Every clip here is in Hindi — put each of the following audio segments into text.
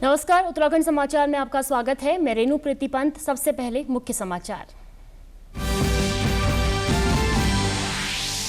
नमस्कार, उत्तराखंड समाचार में आपका स्वागत है। मैं रेणु प्रीति पंत। सबसे पहले मुख्य समाचार।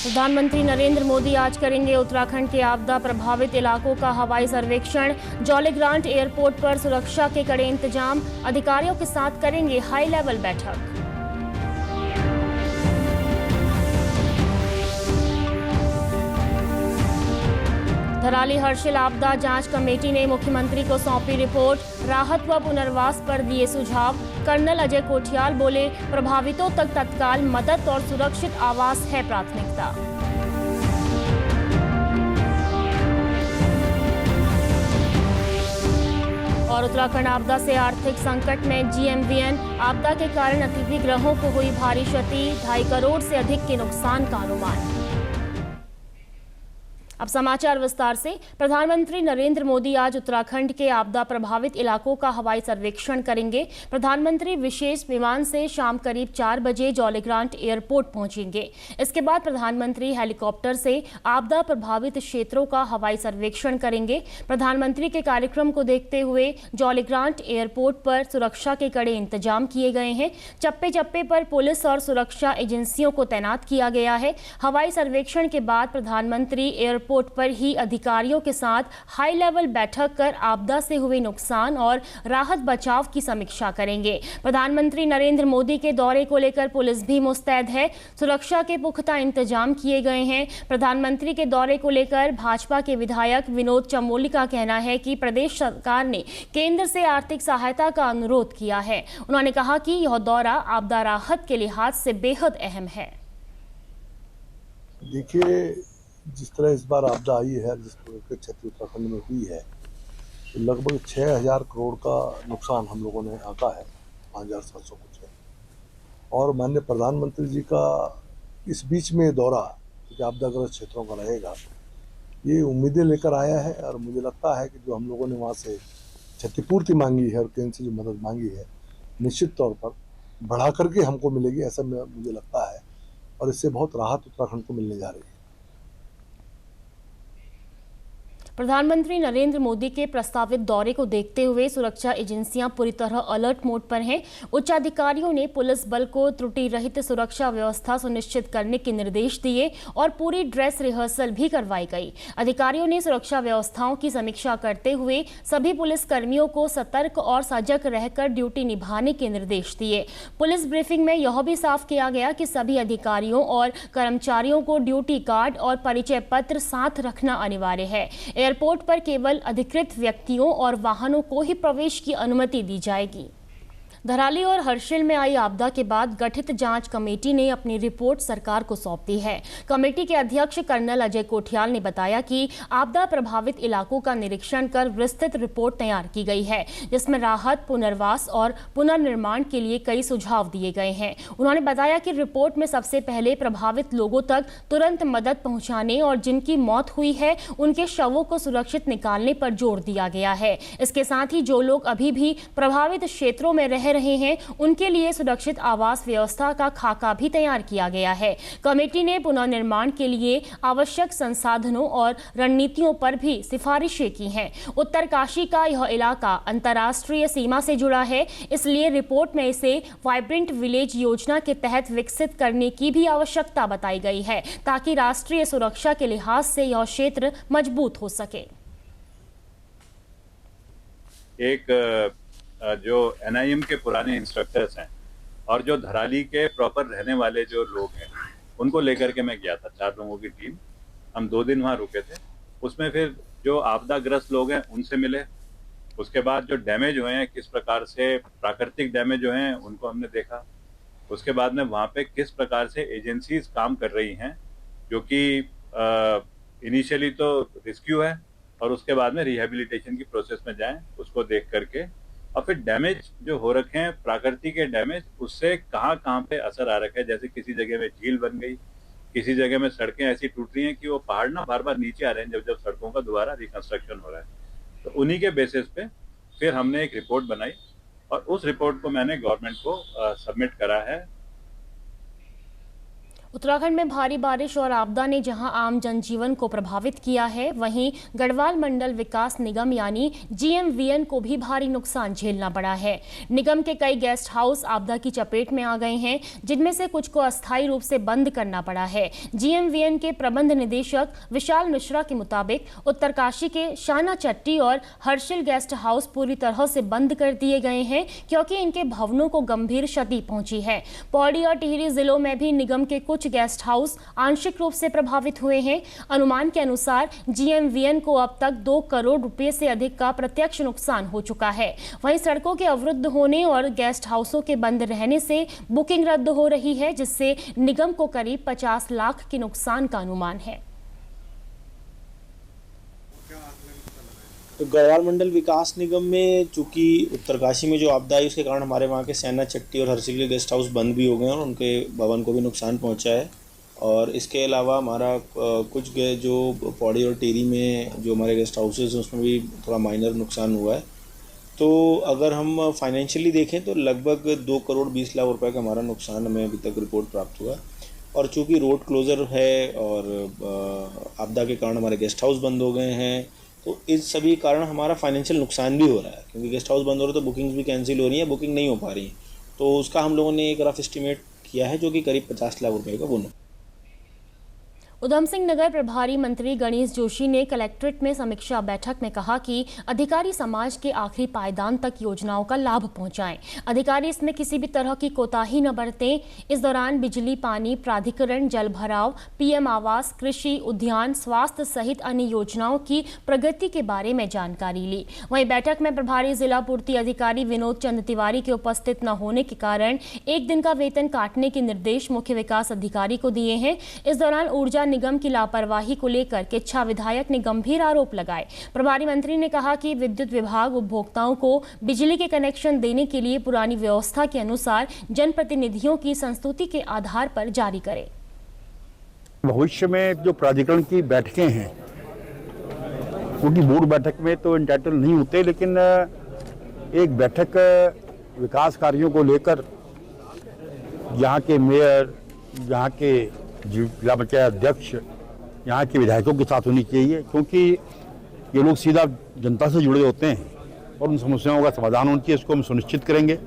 प्रधानमंत्री नरेंद्र मोदी आज करेंगे उत्तराखंड के आपदा प्रभावित इलाकों का हवाई सर्वेक्षण। जौलीग्रांट एयरपोर्ट पर सुरक्षा के कड़े इंतजाम, अधिकारियों के साथ करेंगे हाई लेवल बैठक। धराली हर्षिल आपदा जांच कमेटी ने मुख्यमंत्री को सौंपी रिपोर्ट। राहत व पुनर्वास पर दिए सुझाव। कर्नल अजय कोठियाल बोले, प्रभावितों तक तत्काल मदद और सुरक्षित आवास है प्राथमिकता। और उत्तराखंड आपदा से आर्थिक संकट में जीएमवीएन। आपदा के कारण अतिथि गृहों को हुई भारी क्षति, 2.5 करोड़ से अधिक के नुकसान का अनुमान। अब समाचार विस्तार से। प्रधानमंत्री नरेंद्र मोदी आज उत्तराखंड के आपदा प्रभावित इलाकों का हवाई सर्वेक्षण करेंगे। प्रधानमंत्री विशेष विमान से शाम करीब 4 बजे जौलीग्रांट एयरपोर्ट पहुंचेंगे। इसके बाद प्रधानमंत्री हेलीकॉप्टर से आपदा प्रभावित क्षेत्रों का हवाई सर्वेक्षण करेंगे। प्रधानमंत्री के कार्यक्रम को देखते हुए जौलीग्रांट एयरपोर्ट पर सुरक्षा के कड़े इंतजाम किए गए हैं। चप्पे चप्पे पर पुलिस और सुरक्षा एजेंसियों को तैनात किया गया है। हवाई सर्वेक्षण के बाद प्रधानमंत्री एयरपोर्ट पर ही अधिकारियों के साथ हाई लेवल बैठक कर आपदा से हुए नुकसान और राहत बचाव की समीक्षा करेंगे। प्रधानमंत्री नरेंद्र मोदी के दौरे को लेकर पुलिस भी मुस्तैद है। सुरक्षा के पुख्ता इंतजाम किए गए हैं। प्रधानमंत्री के दौरे को लेकर भाजपा के विधायक विनोद चमोली का कहना है कि प्रदेश सरकार ने केंद्र से आर्थिक सहायता का अनुरोध किया है। उन्होंने कहा कि यह दौरा आपदा राहत के लिहाज से बेहद अहम है। देखिए, जिस तरह इस बार आपदा आई है, जिस तरह की क्षति उत्तराखंड में हुई है, तो लगभग 6,000 करोड़ का नुकसान हम लोगों ने आंका है, 5,700 कुछ है। और माननीय प्रधानमंत्री जी का इस बीच में दौरा जो आपदाग्रस्त क्षेत्रों का रहेगा, ये उम्मीदें लेकर आया है। और मुझे लगता है कि जो हम लोगों ने वहाँ से क्षतिपूर्ति मांगी है और केंद्र से जो मदद मांगी है, निश्चित तौर पर बढ़ा करके हमको मिलेगी, ऐसा मुझे लगता है। और इससे बहुत राहत उत्तराखंड को मिलने जा रही है। प्रधानमंत्री नरेंद्र मोदी के प्रस्तावित दौरे को देखते हुए सुरक्षा एजेंसियां पूरी तरह अलर्ट मोड पर हैं। उच्च अधिकारियों ने पुलिस बल को त्रुटि रहित सुरक्षा व्यवस्था सुनिश्चित करने के निर्देश दिए और पूरी ड्रेस रिहर्सल भी करवाई गई। अधिकारियों ने सुरक्षा व्यवस्थाओं की समीक्षा करते हुए सभी पुलिस कर्मियों को सतर्क और सजग रहकर ड्यूटी निभाने के निर्देश दिए। पुलिस ब्रीफिंग में यह भी साफ किया गया कि सभी अधिकारियों और कर्मचारियों को ड्यूटी कार्ड और परिचय पत्र साथ रखना अनिवार्य है। एयरपोर्ट पर केवल अधिकृत व्यक्तियों और वाहनों को ही प्रवेश की अनुमति दी जाएगी। धराली और हर्षिल में आई आपदा के बाद गठित जांच कमेटी ने अपनी रिपोर्ट सरकार को सौंप दी है। कमेटी के अध्यक्ष कर्नल अजय कोठियाल ने बताया कि आपदा प्रभावित इलाकों का निरीक्षण कर विस्तृत रिपोर्ट तैयार की गई है, जिसमें राहत, पुनर्वास और पुनर्निर्माण के लिए कई सुझाव दिए गए हैं। उन्होंने बताया कि रिपोर्ट में सबसे पहले प्रभावित लोगों तक तुरंत मदद पहुंचाने और जिनकी मौत हुई है उनके शवों को सुरक्षित निकालने पर जोर दिया गया है। इसके साथ ही जो लोग अभी भी प्रभावित क्षेत्रों में रह रहे हैं उनके लिए सुरक्षित आवास व्यवस्था का खाका भी तैयार किया गया है। कमेटी ने पुनर्निर्माण के लिए आवश्यक संसाधनों और रणनीतियों पर भी सिफारिशें की हैं। उत्तरकाशी का यह इलाका अंतर्राष्ट्रीय सीमा से जुड़ा है, इसलिए रिपोर्ट में इसे वाइब्रेंट विलेज योजना के तहत विकसित करने की भी आवश्यकता बताई गई है, ताकि राष्ट्रीय सुरक्षा के लिहाज से यह क्षेत्र मजबूत हो सके। एक जो एनआईएम के पुराने इंस्ट्रक्टर्स हैं और जो धराली के प्रॉपर रहने वाले जो लोग हैं, उनको लेकर के मैं गया था। 4 लोगों की टीम, हम 2 दिन वहाँ रुके थे। उसमें फिर जो आपदाग्रस्त लोग हैं उनसे मिले। उसके बाद जो डैमेज हुए हैं, किस प्रकार से प्राकृतिक डैमेज हुए हैं, उनको हमने देखा। उसके बाद में वहाँ पे किस प्रकार से एजेंसीज काम कर रही हैं, जो कि इनिशियली तो रेस्क्यू है और उसके बाद में रिहेबिलिटेशन की प्रोसेस में जाएं, उसको देख करके। और फिर डैमेज जो हो रखे हैं, प्राकृतिक के डैमेज, उससे कहाँ पे असर आ रखा है। जैसे किसी जगह में झील बन गई, किसी जगह में सड़कें ऐसी टूट रही हैं कि वो पहाड़ ना बार बार नीचे आ रहे हैं जब सड़कों का दोबारा रिकंस्ट्रक्शन हो रहा है। तो उन्हीं के बेसिस पे फिर हमने एक रिपोर्ट बनाई और उस रिपोर्ट को मैंने गवर्नमेंट को सबमिट करा है। उत्तराखंड में भारी बारिश और आपदा ने जहां आम जनजीवन को प्रभावित किया है, वहीं गढ़वाल मंडल विकास निगम यानी GMVN को भी भारी नुकसान झेलना पड़ा है। निगम के कई गेस्ट हाउस आपदा की चपेट में आ गए हैं, जिनमें से कुछ को अस्थायी रूप से बंद करना पड़ा है। GMVN के प्रबंध निदेशक विशाल मिश्रा के मुताबिक उत्तरकाशी के शाना चट्टी और हर्षिल गेस्ट हाउस पूरी तरह से बंद कर दिए गए हैं, क्योंकि इनके भवनों को गंभीर क्षति पहुंची है। पौड़ी और टिहरी जिलों में भी निगम के कुछ गेस्ट हाउस आंशिक रूप से प्रभावित हुए हैं। अनुमान के अनुसार GMVN को अब तक 2 करोड़ रुपए से अधिक का प्रत्यक्ष नुकसान हो चुका है। वहीं सड़कों के अवरुद्ध होने और गेस्ट हाउसों के बंद रहने से बुकिंग रद्द हो रही है, जिससे निगम को करीब 50 लाख के नुकसान का अनुमान है। तो गढ़वाल मंडल विकास निगम में चूंकि उत्तरकाशी में जो आपदा आई उसके कारण हमारे वहाँ के सैना चट्टी और हर्षिल के गेस्ट हाउस बंद भी हो गए हैं और उनके भवन को भी नुकसान पहुँचा है। और इसके अलावा हमारा कुछ जो पौड़ी और टिहरी में जो हमारे गेस्ट हाउसेस हैं उसमें भी थोड़ा माइनर नुकसान हुआ है। तो अगर हम फाइनेंशियली देखें तो लगभग 2 करोड़ 20 लाख रुपए का हमारा नुकसान हमें अभी तक रिपोर्ट प्राप्त हुआ। और चूँकि रोड क्लोज़र है और आपदा के कारण हमारे गेस्ट हाउस बंद हो गए हैं, तो इस सभी कारण हमारा फाइनेंशियल नुकसान भी हो रहा है, क्योंकि गेस्ट हाउस बंद हो रहे तो बुकिंग्स भी कैंसिल हो रही हैं, बुकिंग नहीं हो पा रही है। तो उसका हम लोगों ने एक रफ एस्टिमेट किया है जो कि करीब 50 लाख रुपए का बोना। उधम सिंह नगर प्रभारी मंत्री गणेश जोशी ने कलेक्ट्रेट में समीक्षा बैठक में कहा कि अधिकारी समाज के आखिरी पायदान तक योजनाओं का लाभ पहुंचाएं। अधिकारी इसमें किसी भी तरह की कोताही न बरतें। इस दौरान बिजली, पानी प्राधिकरण, जल भराव, PM आवास, कृषि, उद्यान, स्वास्थ्य सहित अन्य योजनाओं की प्रगति के बारे में जानकारी ली। वहीं बैठक में प्रभारी जिला पूर्ति अधिकारी विनोद चंद तिवारी के उपस्थित न होने के कारण 1 दिन का वेतन काटने के निर्देश मुख्य विकास अधिकारी को दिए हैं। इस दौरान ऊर्जा निगम की लापरवाही को लेकर किच्छा विधायक ने गंभीर आरोप लगाए। प्रभारी मंत्री ने कहा कि विद्युत विभाग उपभोक्ताओं को बिजली के कनेक्शन देने के लिए पुरानी व्यवस्था के अनुसार जनप्रतिनिधियों की संस्तुति के आधार पर जारी करे। भविष्य में जो प्राधिकरण की बैठकें हैं, क्योंकि बोर्ड बैठक में तो एंटाइटल नहीं होते, लेकिन एक बैठक विकास कार्यों को लेकर यहाँ के मेयर, यहाँ के जिला पंचायत अध्यक्ष, यहाँ के विधायकों के साथ होनी चाहिए, क्योंकि ये लोग सीधा जनता से जुड़े होते हैं और उन समस्याओं का समाधान होना चाहिए। इसको हम सुनिश्चित करेंगे।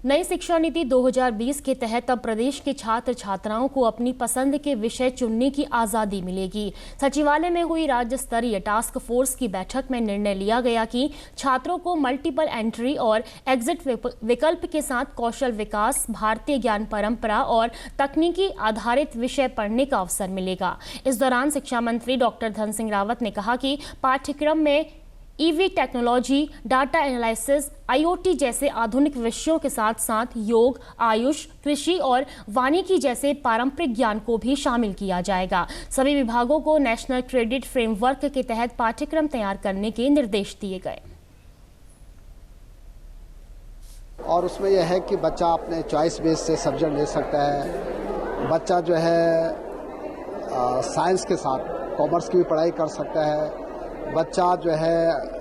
नई शिक्षा नीति 2020 के तहत अब प्रदेश के छात्र छात्राओं को अपनी पसंद के विषय चुनने की आज़ादी मिलेगी। सचिवालय में हुई राज्य स्तरीय टास्क फोर्स की बैठक में निर्णय लिया गया कि छात्रों को मल्टीपल एंट्री और एग्जिट विकल्प के साथ कौशल विकास, भारतीय ज्ञान परंपरा और तकनीकी आधारित विषय पढ़ने का अवसर मिलेगा। इस दौरान शिक्षा मंत्री डॉक्टर धन सिंह रावत ने कहा कि पाठ्यक्रम में EV technology, data analysis, IoT जैसे आधुनिक विषयों के साथ साथ योग, आयुष, कृषि और वानिकी जैसे पारंपरिक ज्ञान को भी शामिल किया जाएगा। सभी विभागों को नेशनल क्रेडिट फ्रेमवर्क के तहत पाठ्यक्रम तैयार करने के निर्देश दिए गए। और उसमें यह है कि बच्चा अपने चॉइस बेस से सब्जेक्ट ले सकता है। बच्चा जो है साइंस के साथ कॉमर्स की भी पढ़ाई कर सकता है। बच्चा जो है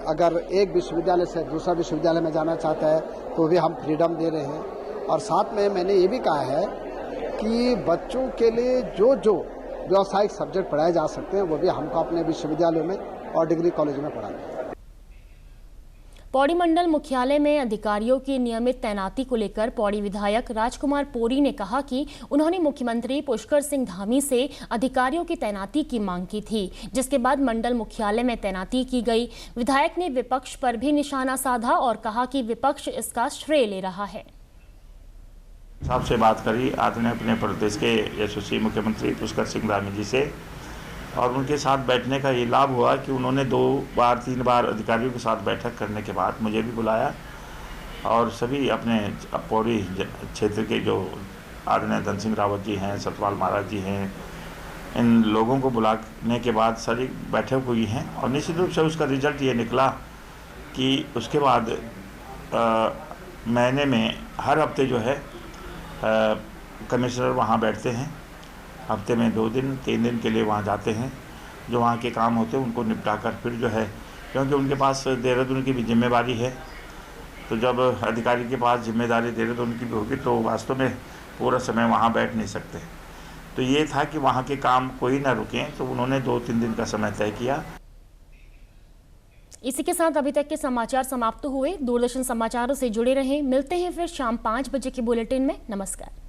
अगर एक विश्वविद्यालय से दूसरा विश्वविद्यालय में जाना चाहता है तो भी हम फ्रीडम दे रहे हैं। और साथ में मैंने ये भी कहा है कि बच्चों के लिए जो जो व्यावसायिक सब्जेक्ट पढ़ाए जा सकते हैं वो भी हमको अपने विश्वविद्यालयों में और डिग्री कॉलेज में पढ़ाना है। पौड़ी मंडल मुख्यालय में अधिकारियों की नियमित तैनाती को लेकर पौड़ी विधायक राजकुमार पोरी ने कहा कि उन्होंने मुख्यमंत्री पुष्कर सिंह धामी से अधिकारियों की तैनाती की मांग की थी, जिसके बाद मंडल मुख्यालय में तैनाती की गई। विधायक ने विपक्ष पर भी निशाना साधा और कहा कि विपक्ष इसका श्रेय ले रहा है। साहब से बात करी आज ने अपने प्रदेश के यशस्वी मुख्यमंत्री पुष्कर सिंह धामी जी से, और उनके साथ बैठने का ये लाभ हुआ कि उन्होंने 2-3 बार अधिकारियों के साथ बैठक करने के बाद मुझे भी बुलाया और सभी अपने पौड़ी क्षेत्र के जो आदरणीय धन सिंह रावत जी हैं, सतपाल महाराज जी हैं, इन लोगों को बुलाने के बाद सारी बैठक हुई हैं। और निश्चित रूप से उसका रिजल्ट ये निकला कि उसके बाद महीने में हर हफ्ते जो है कमिश्नर वहाँ बैठते हैं। हफ्ते में 2 दिन 3 दिन के लिए वहाँ जाते हैं, जो वहाँ के काम होते हैं उनको निपटा कर फिर जो है, क्योंकि उनके पास देहरादून की भी जिम्मेवारी है, तो जब अधिकारी के पास जिम्मेदारी देहरादून की भी होगी तो वास्तव में पूरा समय वहाँ बैठ नहीं सकते। तो ये था कि वहाँ के काम कोई ना रुकें, तो उन्होंने 2-3 दिन का समय तय किया। इसी के साथ अभी तक के समाचार समाप्त हुए। दूरदर्शन समाचारों से जुड़े रहें। मिलते हैं फिर शाम 5 बजे के बुलेटिन में। नमस्कार।